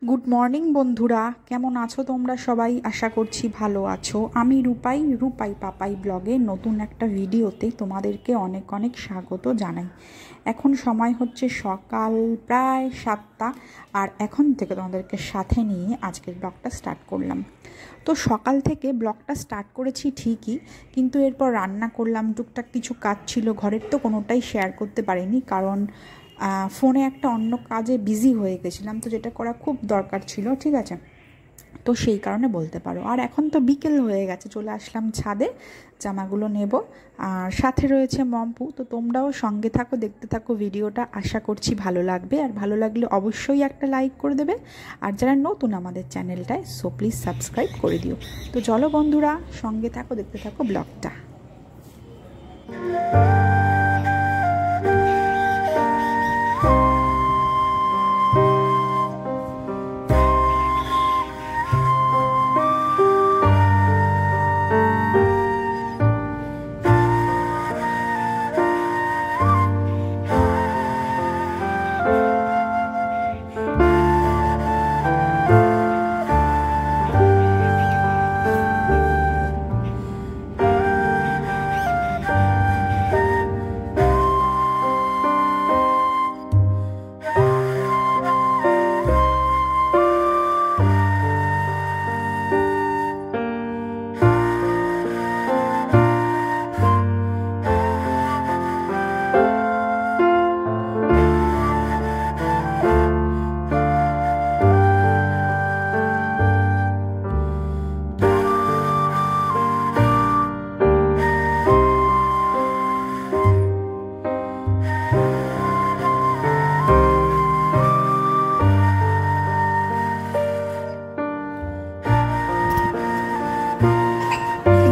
Good morning বন্ধুরা, কেমন আছো তোমরা সবাই? আশা করছি ভালো আছো। আমি রূপাই পাপাই ব্লগে নতুন একটা ভিডিওতে তোমাদেরকে অনেক অনেক স্বাগত জানাই। এখন সময় হচ্ছে সকাল প্রায় 7টা, আর এখন থেকে তোমাদেরকে সাথে নিয়ে আজকের ব্লগটা স্টার্ট করলাম। তো সকাল থেকে ব্লগটা স্টার্ট করেছি ঠিকই, কিন্তু এরপর রান্না করলাম, টুকটাক কিছু কাজ ছিল ঘরের, তো কোনোটাই শেয়ার করতে পারিনি, কারণ ফোনে একটা অন্য কাজে বিজি হয়ে গেছিলাম, তো যেটা করা খুব দরকার ছিল, ঠিক আছে, তো সেই কারণে বলতে পারো। আর এখন তো বিকেল হয়ে গেছে, চলে আসলাম ছাদে, জামাগুলো নেব, আর সাথে রয়েছে মম্পু। তো তোমরাও সঙ্গে থাকো, দেখতে থাকো ভিডিওটা, আশা করছি ভালো লাগবে। আর ভালো লাগলে অবশ্যই একটা লাইক করে দেবে, আর যারা নতুন আমাদের চ্যানেলটায়, সো প্লিজ সাবস্ক্রাইব করে দিও। তো চলো বন্ধুরা, সঙ্গে থাকো, দেখতে থাকো ব্লগটা।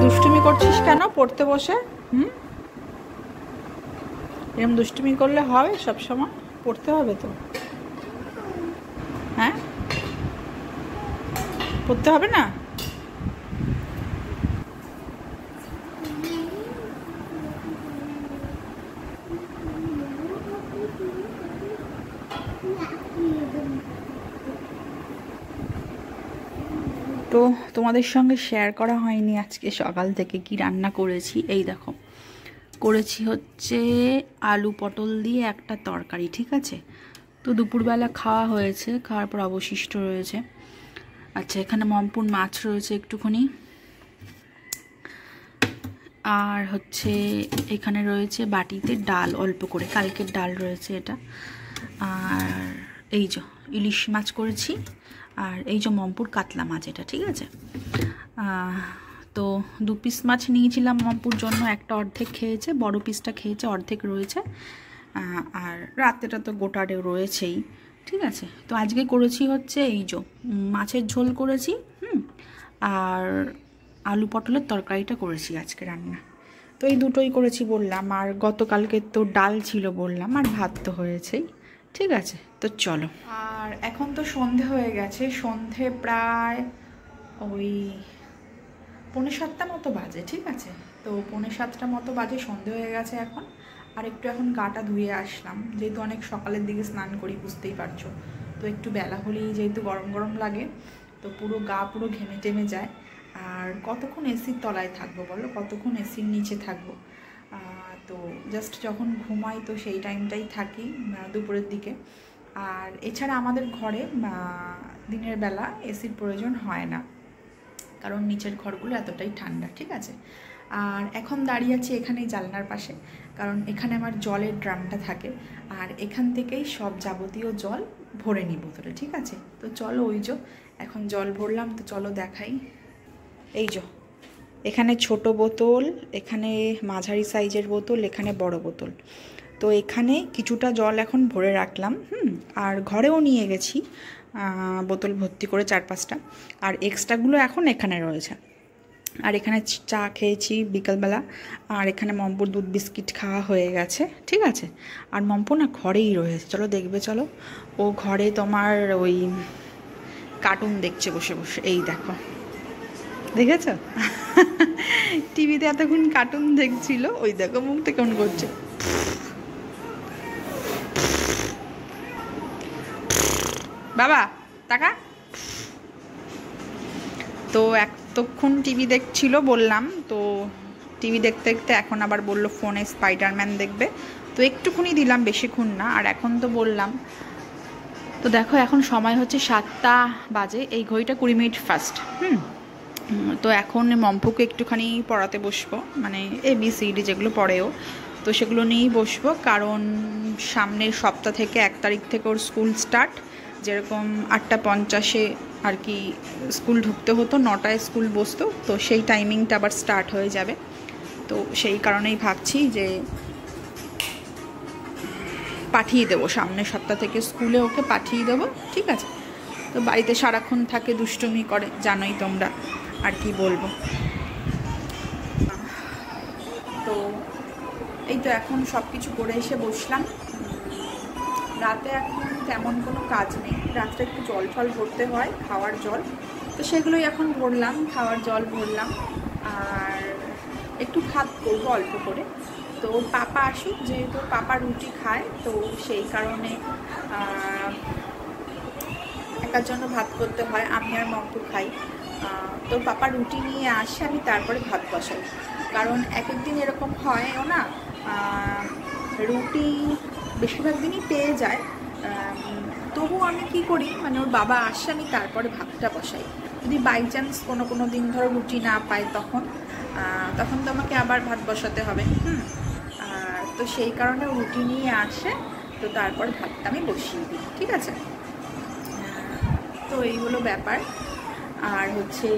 দুষ্টুমি করছিস কেন পড়তে বসে? এরকম দুষ্টুমি করলে হবে? সব সময় পড়তে হবে তো, হ্যাঁ? পড়তে হবে না? তো তোমাদের সঙ্গে শেয়ার করা হয়নি আজকে সকাল থেকে কি রান্না করেছি। এই দেখো, করেছি হচ্ছে আলু পটল দিয়ে একটা তরকারি, ঠিক আছে। তো দুপুরবেলা খাওয়া হয়েছে, খাওয়ার পর অবশিষ্ট রয়েছে। আচ্ছা, এখানে মম্পুর মাছ রয়েছে একটুখানি, আর হচ্ছে এখানে রয়েছে বাটিতে ডাল, অল্প করে কালকের ডাল রয়েছে এটা, আর এই যে ইলিশ মাছ করেছি, আর এই যে মম্পুর কাতলা মাছ, এটা ঠিক আছে। তো 2 পিস মাছ নিয়েছিলাম মম্পুর জন্য, একটা অর্ধেক খেয়েছে, বড় পিসটা খেয়েছে, অর্ধেক রয়েছে, আর রাতেটা তো গোটারে রয়েছেই, ঠিক আছে। তো আজকে করেছি হচ্ছে এই যে মাছের ঝোল করেছি, আর আলু পটলের তরকারিটা করেছি আজকে রান্না। তো এই দুটোই করেছি বললাম, আর গতকালকে তো ডাল ছিল বললাম, আর ভাত তো হয়েছেই, ঠিক আছে। তো চলো, আর এখন তো সন্ধে হয়ে গেছে, সন্ধে প্রায় ওই 6:45 মতো বাজে, ঠিক আছে। তো 6:45 মতো বাজে, সন্ধে হয়ে গেছে এখন। আর একটু এখন গাটা ধুয়ে আসলাম, যেহেতু অনেক সকালের দিকে স্নান করি, বুঝতেই পারছো। তো একটু বেলা হলেই যেহেতু গরম গরম লাগে, তো পুরো গা পুরো ঘেমে টেমে যায়। আর কতক্ষণ এসির তলায় থাকবো বলো, কতক্ষণ এসির নিচে থাকবো। তো জাস্ট যখন ঘুমাই তো সেই টাইমটাই থাকি দুপুরের দিকে। আর এছাড়া আমাদের ঘরে দিনের বেলা এসির প্রয়োজন হয় না, কারণ নিচের ঘরগুলো এতটাই ঠান্ডা, ঠিক আছে। আর এখন দাঁড়িয়ে আছি এখানেই জানলার পাশে, কারণ এখানে আমার জলের ড্রামটা থাকে, আর এখান থেকেই সব যাবতীয় জল ভরে নিই বোতলে, ঠিক আছে। তো চলো, ওই যে এখন জল ভরলাম, তো চলো দেখাই। এই যে এখানে ছোট বোতল, এখানে মাঝারি সাইজের বোতল, এখানে বড় বোতল। তো এখানে কিছুটা জল এখন ভরে রাখলাম, আর ঘরেও নিয়ে গেছি বোতল ভর্তি করে 4-5টা, আর এক্সট্রাগুলো এখন এখানে রয়েছে। আর এখানে চা খেয়েছি বিকালবেলা, আর এখানে মম্পুর দুধ বিস্কিট খাওয়া হয়ে গেছে, ঠিক আছে। আর মম্পু না ঘরেই রয়েছে, চলো দেখবে, চলো। ও ঘরে তোমার ওই কার্টুন দেখছে বসে বসে, এই দেখো, দেখেছ? টিভিতে এতক্ষণ কার্টুন দেখছিল, ওই দেখো মুখটা কেমন করছে। বাবা টাকা। তো এতক্ষণ টিভি দেখছিল বললাম, তো টিভি দেখতে দেখতে এখন আবার বললো ফোনে স্পাইডারম্যান দেখবে, তো একটুখানি দিলাম, বেশিক্ষণ না। আর এখন তো বললাম, তো দেখো এখন সময় হচ্ছে 7টা বাজে, এই ঘড়িটা 20 মিনিট ফার্স্ট। তো এখন মম্পুকে একটুখানি পড়াতে বসবো, মানে ABCD যেগুলো পড়েও, তো সেগুলো নিয়েই বসবো। কারণ সামনের সপ্তাহ থেকে 1 তারিখ থেকে ওর স্কুল স্টার্ট। যেরকম 8:50 আর কি স্কুল ঢুকতে হতো, 9টায় স্কুল বসতো, তো সেই টাইমিংটা আবার স্টার্ট হয়ে যাবে। তো সেই কারণেই ভাবছি যে পাঠিয়ে দেবো, সামনের সপ্তাহ থেকে স্কুলে ওকে পাঠিয়ে দেবো, ঠিক আছে। তো বাড়িতে সারাক্ষণ থাকে, দুষ্টুমি করে, জানোই তোমরা, আর কি বলবো। তো এই তো এখন সব কিছু করে এসে বসলাম। রাতে এখন তেমন কোনো কাজ নেই, রাত্রে একটু জল ভরতে হয়, খাওয়ার জল, তো সেগুলোই এখন ভরলাম, খাওয়ার জল ভরলাম। আর একটু ভাত করবো অল্প করে। তো পাপা আসুক, যেহেতু পাপা রুটি খায়, তো সেই কারণে একার জন্য ভাত করতে হয়, আমি আর মম্পু খাই। তো পাপা রুটি নিয়ে আসে, আমি তারপরে ভাত বসাই। কারণ এক একদিন এরকম হয়ও না, রুটি বেশিরভাগ দিনই পেয়ে যায়, তবু আমি কি করি, মানে ওর বাবা আসে, আমি তারপরে ভাতটা বসাই। যদি বাই চান্স কোনো দিন ধরো রুটি না পাই, তখন তো আমাকে আবার ভাত বসাতে হবে। তো সেই কারণে রুটি নিয়ে আসে, তো তারপর ভাতটা আমি বসিয়ে দিই, ঠিক আছে। তো এই হলো ব্যাপার। আর হচ্ছে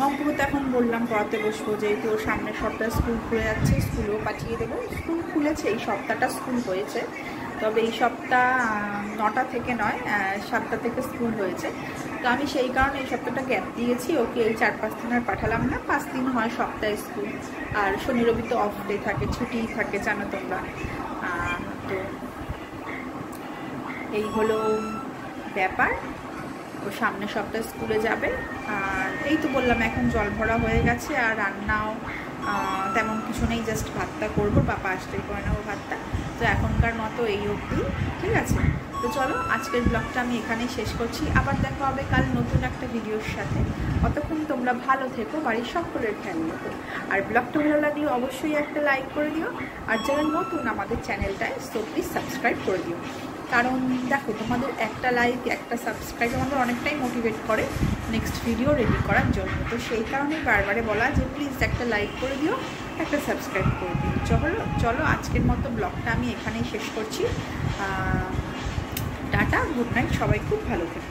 মম্পুকে তো এখন বললাম পড়াতে বসবো, যেহেতু ওর সামনের সপ্তাহে স্কুল খুলে যাচ্ছে, স্কুলেও পাঠিয়ে দেবো। স্কুল খুলেছে, এই সপ্তাহটা স্কুল হয়েছে, তবে এই সপ্তাহ 9টা থেকে নয়, 7টা থেকে স্কুল হয়েছে। তো আমি সেই কারণে এই সপ্তাহটা গ্যাপ দিয়েছি ওকে, এই 4-5 দিন আর পাঠালাম না। 5 দিন হয় সপ্তাহে স্কুল, আর শনি রবি তো অফ ডে থাকে, ছুটিই থাকে, জানো তোমরা। তো এই হলো ব্যাপার, ও সামনের সপ্তাহে স্কুলে যাবে। আর এই তো বললাম এখন জল ভরা হয়ে গেছে, আর রান্নাও তেমন কিছু নেই, জাস্ট ভাতটা করবো, পাপা আসতেই করে নেবো ভাতটা। তো এখনকার মতো এই অবধি, ঠিক আছে। তো চলো আজকের ব্লগটা আমি এখানেই শেষ করছি, আবার দেখা হবে কাল নতুন একটা ভিডিওর সাথে। ততক্ষণ তোমরা ভালো থেকো, বাড়ির সকলের খেয়াল রেখো। আর ব্লগটা ভালো লাগলে অবশ্যই একটা লাইক করে দিও, আর যারা নতুন আমাদের চ্যানেলটায়, সো প্লিজ সাবস্ক্রাইব করে দিও। কারণ দেখো, তোমাদের একটা লাইক, একটা সাবস্ক্রাইব আমাদের অনেকটাই মোটিভেট করে নেক্সট ভিডিও রেডি করার জন্য। তো সেই কারণেই বারবারে বলা যে প্লিজ একটা লাইক করে দিও, একটা সাবস্ক্রাইব করে দিও। চলো আজকের মতো ব্লগটা আমি এখানেই শেষ করছি। টাটা, গুড নাইট, সবাই খুব ভালো থেকো।